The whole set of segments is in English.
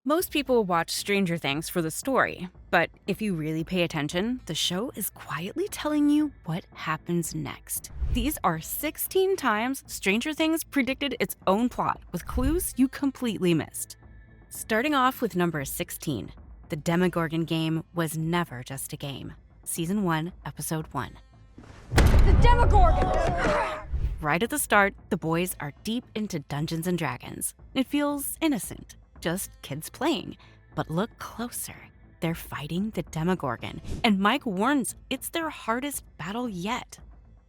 Most people watch Stranger Things for the story, but if you really pay attention, the show is quietly telling you what happens next. These are 16 times Stranger Things predicted its own plot with clues you completely missed. Starting off with number 16, the Demogorgon game was never just a game. Season 1, Episode 1. The Demogorgon! Right at the start, the boys are deep into Dungeons and Dragons. It feels innocent. Just kids playing. But look closer. They're fighting the Demogorgon, and Mike warns it's their hardest battle yet.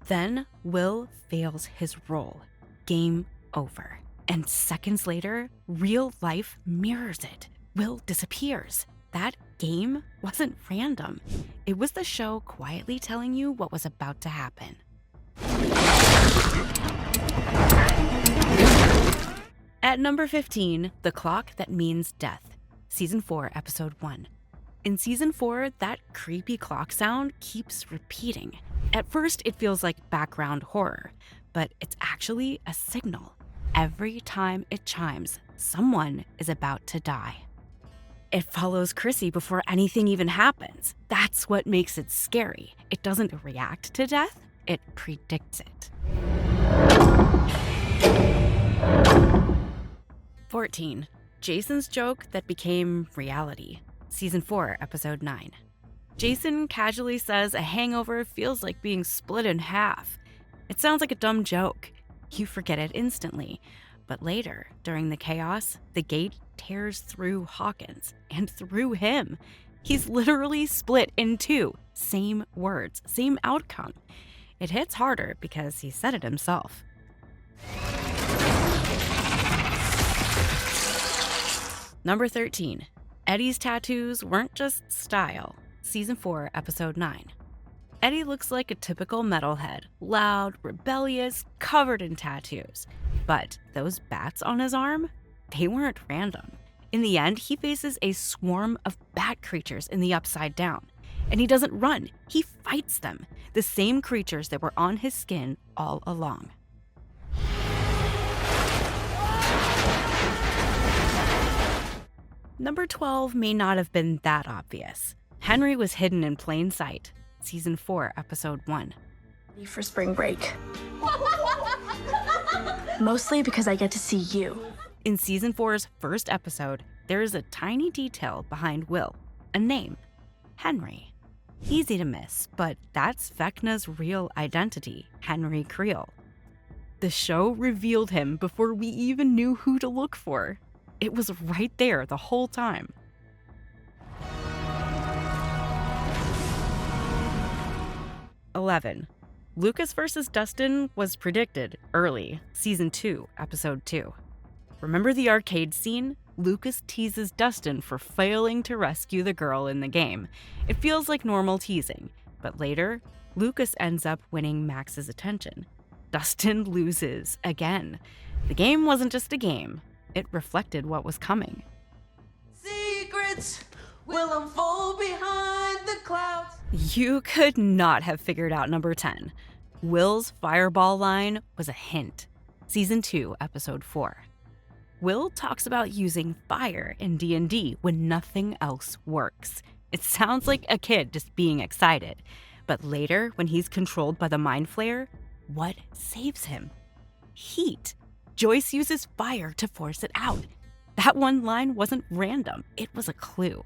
Then Will fails his role. Game over. And seconds later, real life mirrors it. Will disappears. That game wasn't random. It was the show quietly telling you what was about to happen. At number 15, The Clock That Means Death, Season 4, Episode 1. In Season 4, that creepy clock sound keeps repeating. At first, it feels like background horror, but it's actually a signal. Every time it chimes, someone is about to die. It follows Chrissy before anything even happens. That's what makes it scary. It doesn't react to death, it predicts it. 14. Jason's joke that became reality. Season 4, Episode 9. Jason casually says a hangover feels like being split in half. It sounds like a dumb joke. You forget it instantly. But later, during the chaos, the gate tears through Hawkins and through him. He's literally split in two. Same words, same outcome. It hits harder because he said it himself. Number 13. Eddie's tattoos weren't just style. Season 4, Episode 9. Eddie looks like a typical metalhead, loud, rebellious, covered in tattoos. But those bats on his arm? They weren't random. In the end, he faces a swarm of bat creatures in the Upside Down. And he doesn't run, he fights them. The same creatures that were on his skin all along. Number 12 may not have been that obvious. Henry was hidden in plain sight. Season 4, Episode 1. Ready for spring break. Mostly because I get to see you. In Season 4's first episode, there is a tiny detail behind Will, a name, Henry. Easy to miss, but that's Vecna's real identity, Henry Creel. The show revealed him before we even knew who to look for. It was right there the whole time. (11) Lucas vs. Dustin was predicted early, Season 2, Episode 2. Remember the arcade scene? Lucas teases Dustin for failing to rescue the girl in the game. It feels like normal teasing, but later, Lucas ends up winning Max's attention. Dustin loses again. The game wasn't just a game. It reflected what was coming. Secrets will unfold behind the clouds. You could not have figured out number 10. Will's fireball line was a hint. Season 2, Episode 4. Will talks about using fire in D&D when nothing else works. It sounds like a kid just being excited. But later, when he's controlled by the Mind Flayer, what saves him? Heat. Joyce uses fire to force it out. That one line wasn't random. It was a clue.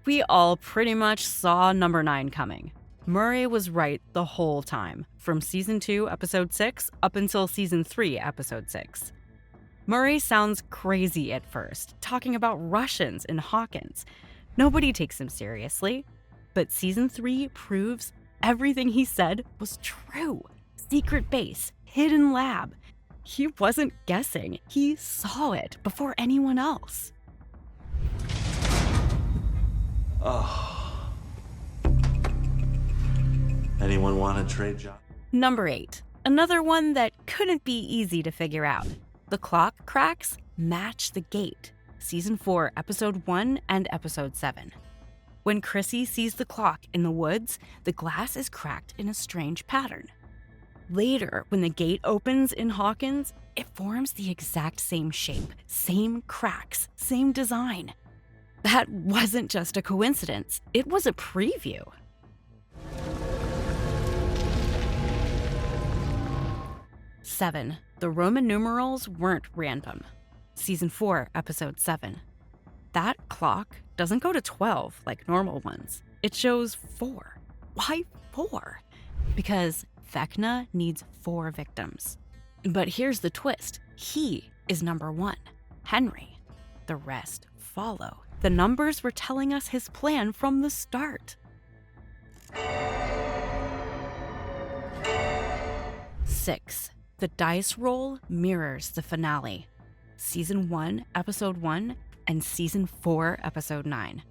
We all pretty much saw number 9 coming. Murray was right the whole time, from Season 2, Episode 6, up until Season 3, Episode 6. Murray sounds crazy at first, talking about Russians in Hawkins. Nobody takes him seriously. But Season 3 proves everything he said was true. Secret base, hidden lab. He wasn't guessing. He saw it before anyone else. Oh. Anyone want to trade jobs? Number 8. Another one that couldn't be easy to figure out. The clock cracks match the gate. Season 4, Episode 1 and Episode 7. When Chrissy sees the clock in the woods, the glass is cracked in a strange pattern. Later, when the gate opens in Hawkins, it forms the exact same shape, same cracks, same design. That wasn't just a coincidence, it was a preview. Seven, the Roman numerals weren't random. Season 4, Episode 7. That clock doesn't go to 12 like normal ones. It shows 4. Why 4? Because Vecna needs 4 victims. But here's the twist. He is number 1, Henry. The rest follow. The numbers were telling us his plan from the start. 6. The dice roll mirrors the finale. Season 1, Episode 1, and Season 4, Episode 9.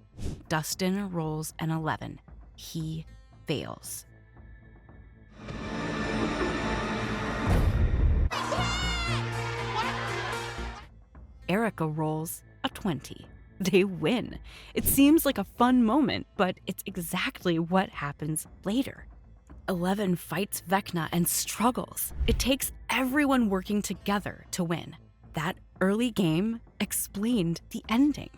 Dustin rolls an 11. He fails. Erica rolls a 20. They win. It seems like a fun moment, but it's exactly what happens later. 11 fights Vecna and struggles. It takes everyone working together to win. That early game explained the ending.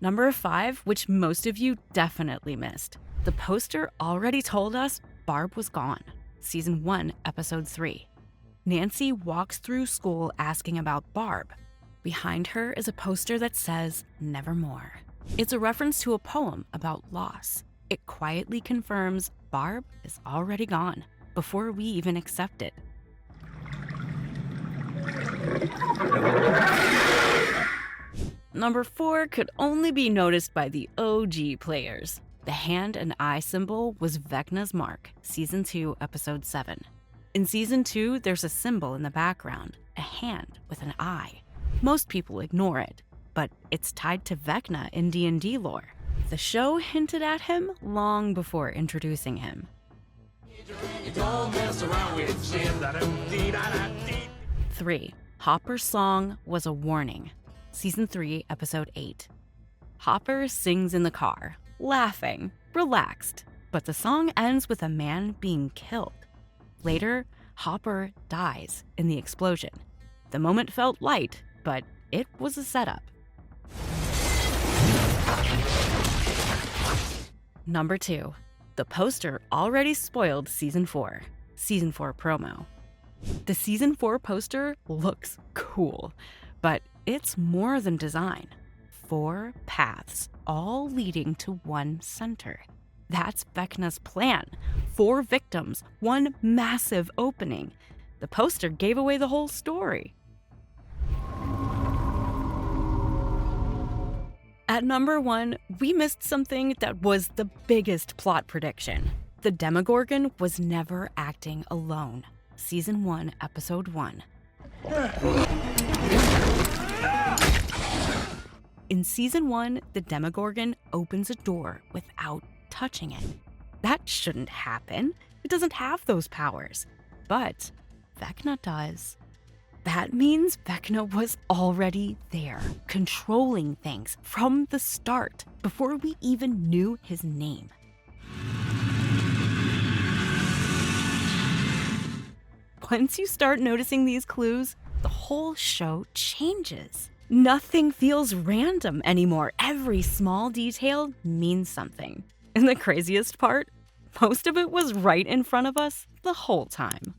Number 5, which most of you definitely missed. The poster already told us Barb was gone. Season 1, Episode 3. Nancy walks through school asking about Barb. Behind her is a poster that says, "Nevermore." It's a reference to a poem about loss. It quietly confirms Barb is already gone before we even accept it. Number 4 could only be noticed by the OG players. The hand and eye symbol was Vecna's mark, Season 2, Episode 7. In Season 2, there's a symbol in the background, a hand with an eye. Most people ignore it, but it's tied to Vecna in D&D lore. The show hinted at him long before introducing him. 3. Hopper's song was a warning. Season 3, Episode 8. Hopper sings in the car, laughing, relaxed, but the song ends with a man being killed. Later, Hopper dies in the explosion. The moment felt light, but it was a setup. Number 2. The poster already spoiled Season 4. Season 4 promo. The Season 4 poster looks cool, but it's more than design. 4 paths, all leading to one center. That's Vecna's plan. 4 victims, one massive opening. The poster gave away the whole story. At number 1, we missed something that was the biggest plot prediction. The Demogorgon was never acting alone. Season 1, Episode 1. In Season 1, the Demogorgon opens a door without touching it. That shouldn't happen. It doesn't have those powers. But Vecna does. That means Vecna was already there, controlling things from the start, before we even knew his name. Once you start noticing these clues, the whole show changes. Nothing feels random anymore. Every small detail means something. And the craziest part, most of it was right in front of us the whole time.